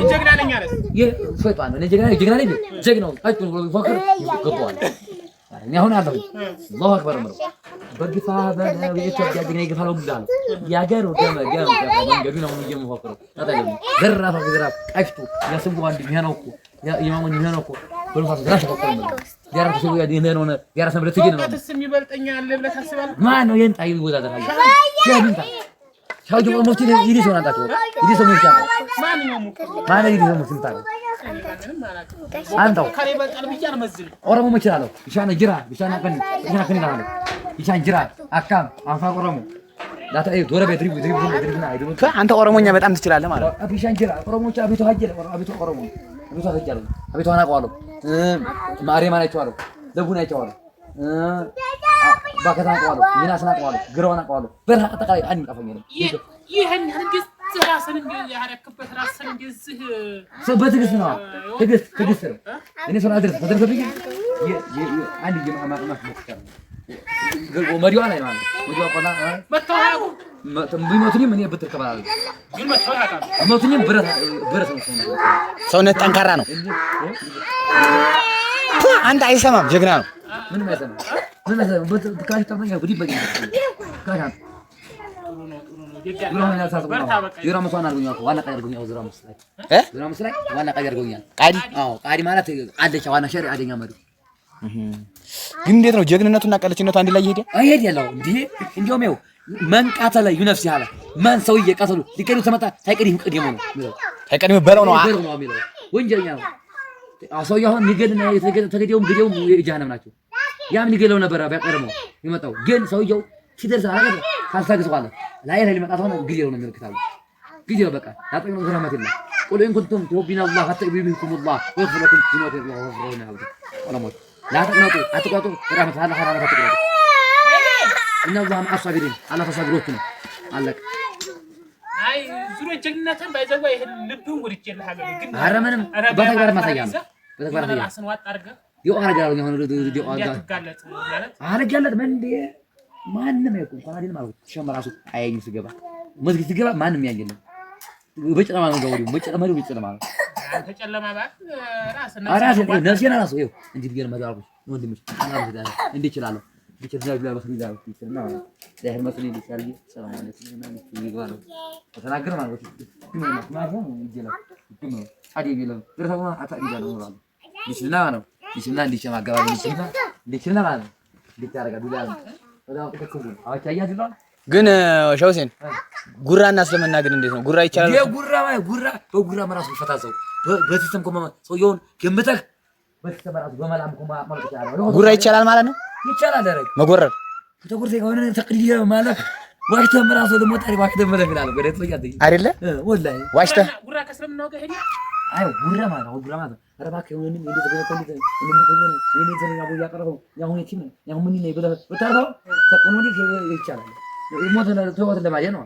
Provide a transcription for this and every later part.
የጀግና ነኝ አለ የፈጣን ነው ጀግና ነኝ ጀግናው አጥቶ ፈክር ገባዋል እኔ አሁን አለው አላሁ አክበር ነው በግፋ በኢትዮጵያ ጀግና ይገፋው ብላል ያገሩ ገመገም መንገዱ ነው የሚፈክረው አታለም ዘራፍ አሽቱ ያስቡ አንድ የሚያነው እኮ የማሙን የሚያነው እኮ በልፋት ራስ ተቆም ያራስ ሰው ያዲነው ነው ያራስ ምረት ይገኝ ነው ተስም ይበልጠኛ አለ ብለህ ታስባለህ ማን ነው የንጣይ ይወዳደራል ሸምንታ ሻውጆ ሞቲ ይዲስ ሆናታቸው ይዲስ ሞቲ ማን ይዲስ ሞቲ ታው አንተው ካሬ በልጣል ብቻ ነው መዝል ኦሮሞ መችላለሁ ይሻና ጅራ ይሻና ከን ይላል ይሻን ጅራ አካም አንፋ ኦሮሞ ዳታ ዶረ ቤትሪቡና አይደሉ አንተ ኦሮሞኛ በጣም ትችላለህ ማለት ነው አቢሻን ጅራ ኦሮሞች አቢቶ ሀጀለ አቢቶ ኦሮሞ አቢቶ ሀጀለ አቢቶ አናቀዋለሁ ማሪያም አናቀዋለሁ ደቡና አናቀዋለሁ ባከታ አናቀዋለሁ ሚናስ አናቀዋለሁ ግራው አናቀዋለሁ በርሃ አጠቃላይ አንድ ቀፈኝ ነው ይሄን ህንግስ ራስን ያረክበት ራስን እንደዚህ በትግስት ነው ትግስት ነው እኔ ሰው አድርስ ተደረሰብኝ አንድ የማማማት ነው መሪዋ ላይ ማለት መሪዋ ቆና መተዋው ቢሞትኝም እኔ ብትከባለ ግን መተዋው ሞትኝም ብረት ነው ሰውነት ጠንካራ ነው አንተ አይሰማም ጀግና ነው ምንም አይሰማም በትካሽ ተፈኛ ጉዲ በቂ ካሻ ዩራም ሰው አናርጉኛው ዋና ቀይ አርጉኛው ዩራም ላይ ዋና ቀይ አርጉኛል ቃዲ አዎ ቃዲ ማለት አለቻ ዋና ሸሪ አደኛ መሪ ግን እንዴት ነው ጀግንነቱና ቀለችነቱ አንድ ላይ ይሄድ ያለው እንዴ እንደውም ይኸው መንቃተ ላይ ዩነፍስ ያለ ማን ሰው እየቀተሉ ሊቀዱ ተመጣ ሳይቀድም ቀድሞ ነው ሳይቀድም በለው ነው የሚለው ወንጀለኛ ነው ሰው ያሁን ይገልና ተገደውም ግዴውም የጀሃነም ናቸው ያም ይገለው ነበር በቀርሞ ይመጣው ግን ሰውየው ሲደርስ አረገ ካልታገሰዋለ ላይ ሊመጣ ሆነ ግዴው ነው የሚልክታው ግዴው በቃ ያጠቅነው ዘራማት ይላል ቁል ኢን ኩንቱም ቱቢና አላህ አተቢቢኩም አላህ ወይغفر لكم ذنوبكم وغفرنا لكم ወለሞት لا تقنطوا اتقطوا رحمه الله حرام تقنطوا ان الله مع الصابرين على تصبروك ነው አለቅ አይ ዙሮ ጀግንነትን ባይዘው ይሄን ልብን ወርጭ ይላል ግን አረመንም በተግባር ማሳያ ነው በተግባር ማሳያ ራስን ዋጥ አድርገህ ይወራጋሉ የሆነ ያጋለጥ ማለት አረጋለጥ መንዴ ማንንም አይቆም ካናዲን ማለት ሸመራሱ አያይኝ ሲገባ መስጊድ ሲገባ ማንንም ያየለም በጨለማ ነው ገወዲው በጨለማ ነው በጨለማ ነው ተጨለማ ባክ ራስን ነፍሴና ራሱ ይኸው እንዴት ቢገር መጋሩ ወንድምሽ አናሩ ዳር እንዴ ይችላል ይችላል ብላ መስጊድ ዳር ይችላል ዛህር መስጊድ ይችላል ሰላም አለይኩም እና ይገባሉ ተናገር ማለት ነው ማለት ይጀላል ይጀምሩ አዲ ቢለም ድረታው አታዲ ጋር ነው ማለት ይችላል ነው ይችላል እንዲቸማ አጋባቢ ይችላል እንዲችላል ማለት እንዲታረጋ ዱላ ወዳው ተከኩ አቻያጅላ ግን ሸውሴን ጉራና እስልምና ግን እንዴት ነው ጉራ ይቻላል ጉራ በጉራ መራስ ፈታሰው በሲስተም ኮማ ሰውየውን ገምተህ በሲስተም መራስ በመላም ኮማ ማለት ይችላል ጉራ ይቻላል ማለት ነው ይቻላል አረግ መጎረር ተቆርሴ ከሆነ ተቅዲየ ማለት ዋሽተ መራስ ደግሞ ታሪ ዋሽተ ማለት ይላል ወደት ነው ያደይ አይደለ ወላሂ ዋሽተ ጉራ ከእስልምና ጋር ሄደ አይ ጉራ ማለት አረባከ የሆነን እንዴት ተገለጠ እኔ ዘነኛ ቦያ ቀረው ያሁን እቺ ነው ያሁን ምን ነው ይበለ በታራው ተቆኖ ይቻላል ሞተ ተወት ለማየ ነው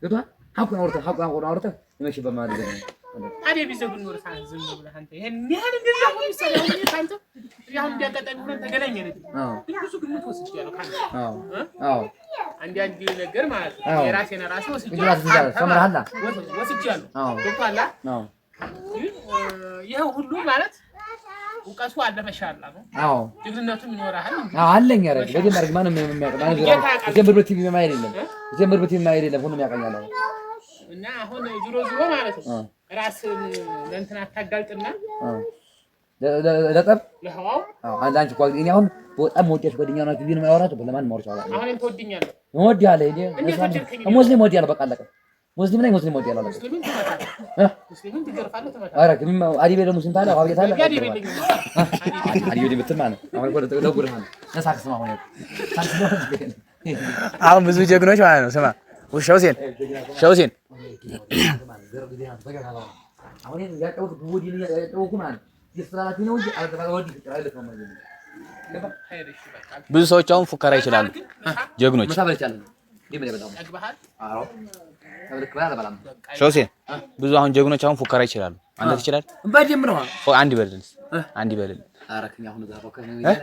ገቷ ሀቁን አውርተ ይመሽ በማድረግ ነው አዴ ቢዘጉን ወርሳ ዝም ብለህ አንተ ይሄን ያህል እንደዛ ሆኖ ይሰራው አንተ ያሁን እንዲያቀጣኝ ሆነ ተገናኘን ብዙ ግምት ወስጃለሁ ካንተ አዎ አንድ ነገር ማለት ነው የራሴን ራሴ ወስጃለሁ ሰምራላ ወስጃለሁ ገባላ አዎ ይሄ ሁሉ ማለት ውቀቱ አለ መሻላ ነው አዎ ጀግንነቱም ይኖርሃል አለኝ አረ በደም አርግ ማንም የሚያውቅ ማለት ጀምር ቲቪ ማይል የለም ጀምር ቲቪ ማይል የለም ሁሉም ያቀኛል እና አሁን ዙሮ ማለት ነው ራስን ለእንትና አታጋልጥና ለጠብ ለህዋው አንድ አንቺ ቋል እኔ አሁን በጣም ወደሽ ጓደኛ ነው ቲቪ ነው ያወራቱ ለማን ማውራው አሁን እንተወድኛለህ ወዲያለህ እኔ ሙስሊም ወዲያለህ በቃ አለቀ ሙስሊም ላይ ሙስሊም ወዲያለህ ሙስሊምን ትገርፋለህ ተመታ አረ ግን አዲቤ ለሙስሊም ታላ አብዬ ታላ አዲቤ ልብትማ ነው አሁን ወደ ለጉርሃን ተሳክስ ነው አሁን ብዙ ጀግኖች ማለት ነው ስማ ሸውሴን አሁን ያቀውት ቡዲ ያቀውኩ ማለት ይስራላቲ ነው እንጂ አልተባለ ወዲ አይደለም ማለት ብዙ ሰዎች አሁን ፉከራ ይችላሉ ጀግኖች መሳበል ይችላል ዲመለ በጣም ያግባሃል አዎ ሸውሴን ብዙ አሁን ጀግኖች አሁን ፉከራ ይችላሉ አንተ ትችላለህ በደም ነው አንድ ይበልልኝ አረከኝ አሁን ዛፎ ከነ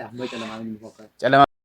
ጨለማ